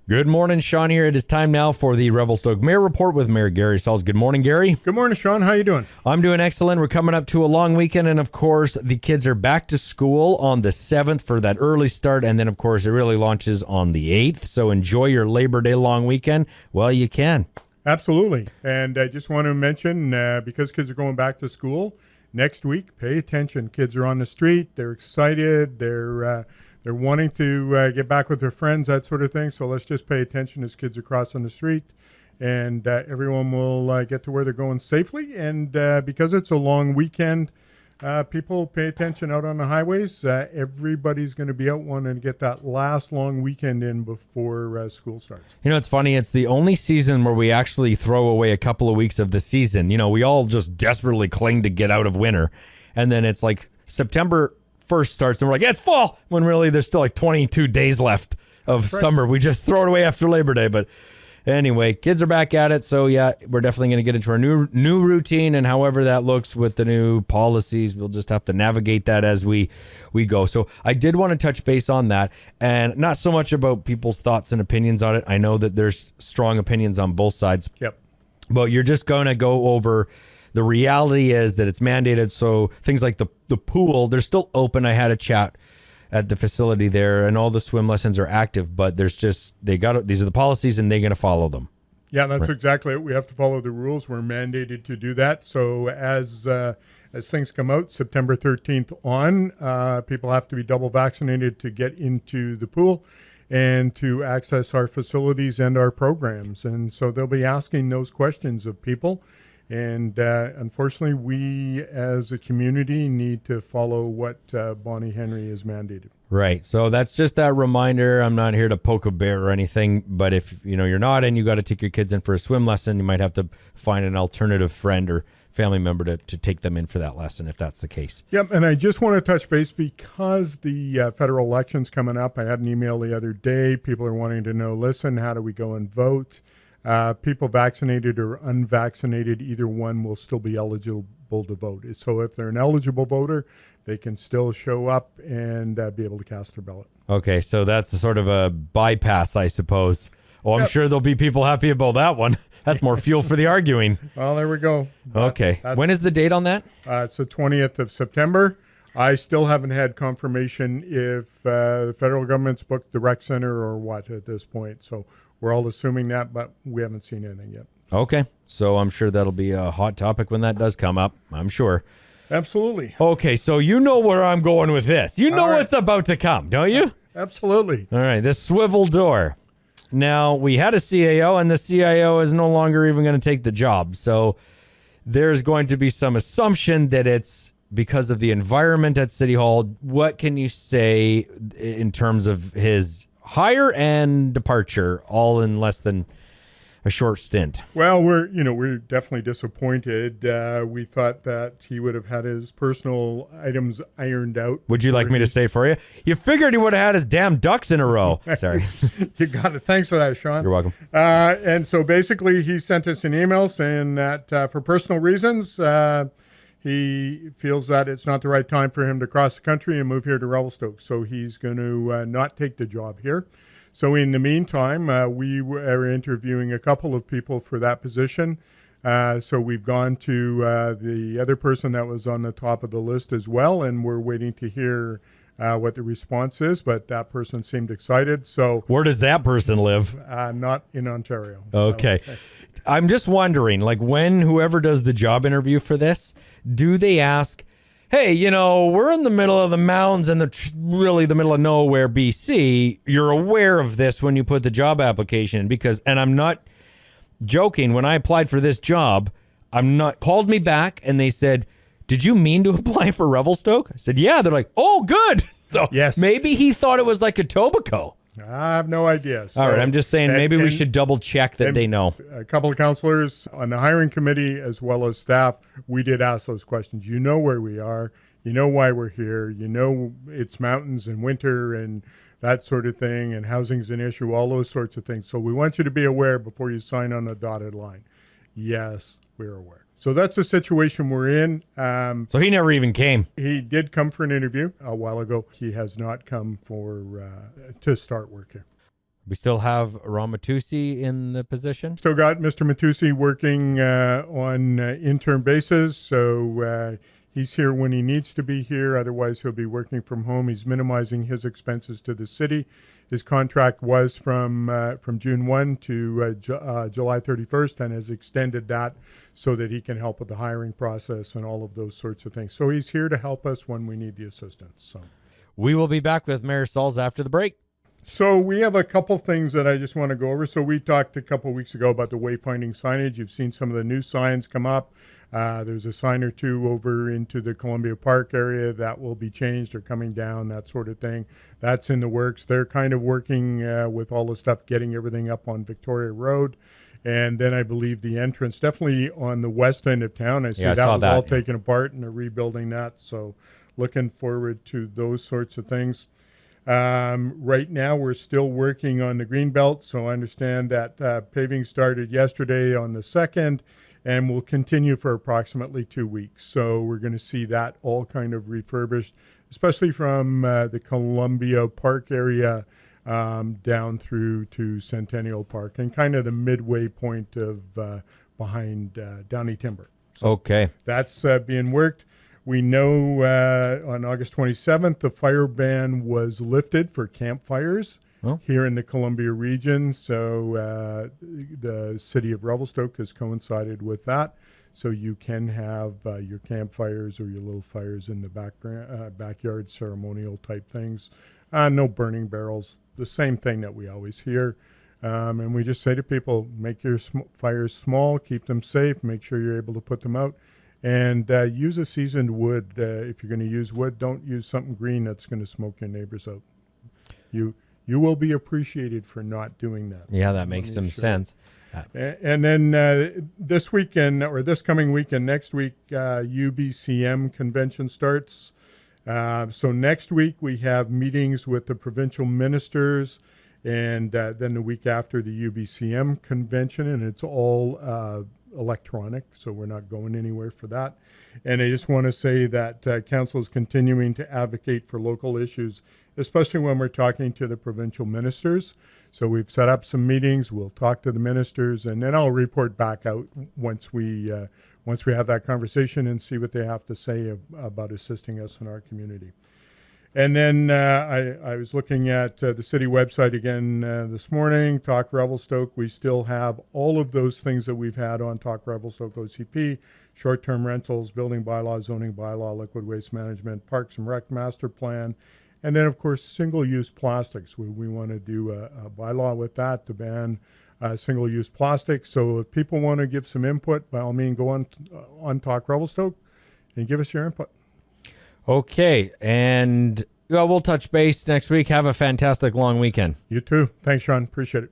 Good morning, Shaun here. It is time now for the Revelstoke Mayor Report with Mayor Gary Sulz. Good morning, Gary. Good morning, Shaun. How you doing? I'm doing excellent. We're coming up to a long weekend, and of course, the kids are back to school on the 7th for that early start, and then, of course, it really launches on the 8th. So enjoy your Labor Day long weekend while you can. Absolutely. And I just want to mention, because kids are going back to school next week, pay attention. Kids are on the street. They're excited. They're wanting to get back with their friends, that sort of thing. So let's just pay attention as kids are crossing the street, and everyone will get to where they're going safely. And because it's a long weekend, people pay attention out on the highways. Everybody's going to be out wanting to get that last long weekend in before school starts. You know, it's funny. It's the only season where we actually throw away a couple of weeks of the season. You know, we all just desperately cling to get out of winter. And then it's like September 1st starts and we're like, yeah, it's fall, when really there's still like 22 days left of summer. We just throw it away after Labor Day. But anyway, kids are back at it. So yeah, we're definitely going to get into our new routine, and however that looks with the new policies, we'll just have to navigate that as we go. So I did want to touch base on that, and not so much about people's thoughts and opinions on it. I know that there's strong opinions on both sides. Yep. But you're just going to go over the reality is that it's mandated. So things like the pool, they're still open. I had a chat at the facility there, and all the swim lessons are active, but there's just, these are the policies and they're going to follow them. Yeah, that's exactly it. We have to follow the rules. We're mandated to do that. So as things come out, September 13th on, people have to be double vaccinated to get into the pool and to access our facilities and our programs. And so they'll be asking those questions of people. And unfortunately, we as a community need to follow what Bonnie Henry has mandated. Right. So that's just that reminder. I'm not here to poke a bear or anything, but if you're not and you got to take your kids in for a swim lesson, you might have to find an alternative friend or family member to take them in for that lesson if that's the case. Yep. And I just want to touch base because the federal election's coming up. I had an email the other day. People are wanting to know, listen, how do we go and vote? People vaccinated or unvaccinated, either one will still be eligible to vote. So if they're an eligible voter, they can still show up and be able to cast their ballot. Okay, so that's a sort of a bypass, I suppose. Well, I'm sure there'll be people happy about that one. That's more fuel for the arguing. Well, there we go. Okay. When is the date on that? It's the 20th of September. I still haven't had confirmation if the federal government's booked the rec center or what at this point. So we're all assuming that, but we haven't seen anything yet. Okay. So I'm sure that'll be a hot topic when that does come up, I'm sure. Absolutely. Okay, so you know where I'm going with this. You know what's about to come, don't you? Absolutely. All right, this swivel door. Now, we had a CAO, and the CIO is no longer even going to take the job. So there's going to be some assumption that it's because of the environment at City Hall. What can you say in terms of his hire and departure, all in less than a short stint? Well, we're definitely disappointed. We thought that he would have had his personal items ironed out. Would you like me to say for you? You figured he would have had his damn ducks in a row. Sorry. You got it. Thanks for that, Shaun. You're welcome. And so basically he sent us an email saying that for personal reasons, he feels that it's not the right time for him to cross the country and move here to Revelstoke. So he's going to not take the job here. So in the meantime, we are interviewing a couple of people for that position. So we've gone to the other person that was on the top of the list as well, and we're waiting to hear what the response is. But that person seemed excited. So where does that person live? Not in Ontario. Okay. So, I'm just wondering, like, when whoever does the job interview for this, do they ask, hey, we're in the middle of the mountains and really the middle of nowhere, BC. You're aware of this when you put the job application in, and I'm not joking, when I applied for this job, called me back and they said, did you mean to apply for Revelstoke? I said, yeah. They're like, oh, good. So yes. Maybe he thought it was like a Etobicoke. I have no idea. So, all right, I'm just saying maybe we should double check that they know. A couple of counselors on the hiring committee as well as staff, we did ask those questions. You know where we are. You know why we're here. You know it's mountains and winter and that sort of thing, and housing's an issue, all those sorts of things. So we want you to be aware before you sign on the dotted line. Yes, we're aware. So that's the situation we're in. So he never even came. He did come for an interview a while ago. He has not come to start work here. We still have Ramatusi in the position. Still got Mr. Matusi working on interim basis, so he's here when he needs to be here. Otherwise, he'll be working from home. He's minimizing his expenses to the city. His contract was from June 1 to July 31st and has extended that so that he can help with the hiring process and all of those sorts of things. So he's here to help us when we need the assistance. So we will be back with Mayor Sulz after the break. So we have a couple things that I just want to go over. So we talked a couple weeks ago about the wayfinding signage. You've seen some of the new signs come up. There's a sign or two over into the Columbia Park area that will be changed or coming down, that sort of thing. That's in the works. They're kind of working with all the stuff, getting everything up on Victoria Road. And then I believe the entrance, definitely on the west end of town. I see that was all taken apart and they're rebuilding that. So looking forward to those sorts of things. Right now, we're still working on the green belt, so I understand that paving started yesterday on the 2nd and will continue for approximately 2 weeks. So we're going to see that all kind of refurbished, especially from the Columbia Park area down through to Centennial Park and kind of the midway point of behind Downey Timber. So okay. That's being worked. We know on August 27th, the fire ban was lifted for campfires here in the Columbia region. So the city of Revelstoke has coincided with that. So you can have your campfires or your little fires in the backyard, ceremonial type things. No burning barrels, the same thing that we always hear. And we just say to people, make your fires small, keep them safe, make sure you're able to put them out. And use a seasoned wood. If you're going to use wood, don't use something green that's going to smoke your neighbors out. You will be appreciated for not doing that. Yeah, that makes some sense. And then this weekend, or this coming weekend, next week, UBCM convention starts. So next week we have meetings with the provincial ministers, and then the week after the UBCM convention, and it's all electronic, so we're not going anywhere for that. And I just want to say that council is continuing to advocate for local issues, especially when we're talking to the provincial ministers. So we've set up some meetings. We'll talk to the ministers, and then I'll report back out once we have that conversation and see what they have to say about assisting us in our community. And then I was looking at the city website again this morning, Talk Revelstoke. We still have all of those things that we've had on Talk Revelstoke OCP, short-term rentals, building bylaw, zoning bylaw, liquid waste management, Parks and Rec master plan, and then, of course, single-use plastics. We want to do a bylaw with that to ban single-use plastics. So if people want to give some input, by all means, go on Talk Revelstoke and give us your input. Okay, and we'll touch base next week. Have a fantastic long weekend. You too. Thanks, Shaun. Appreciate it.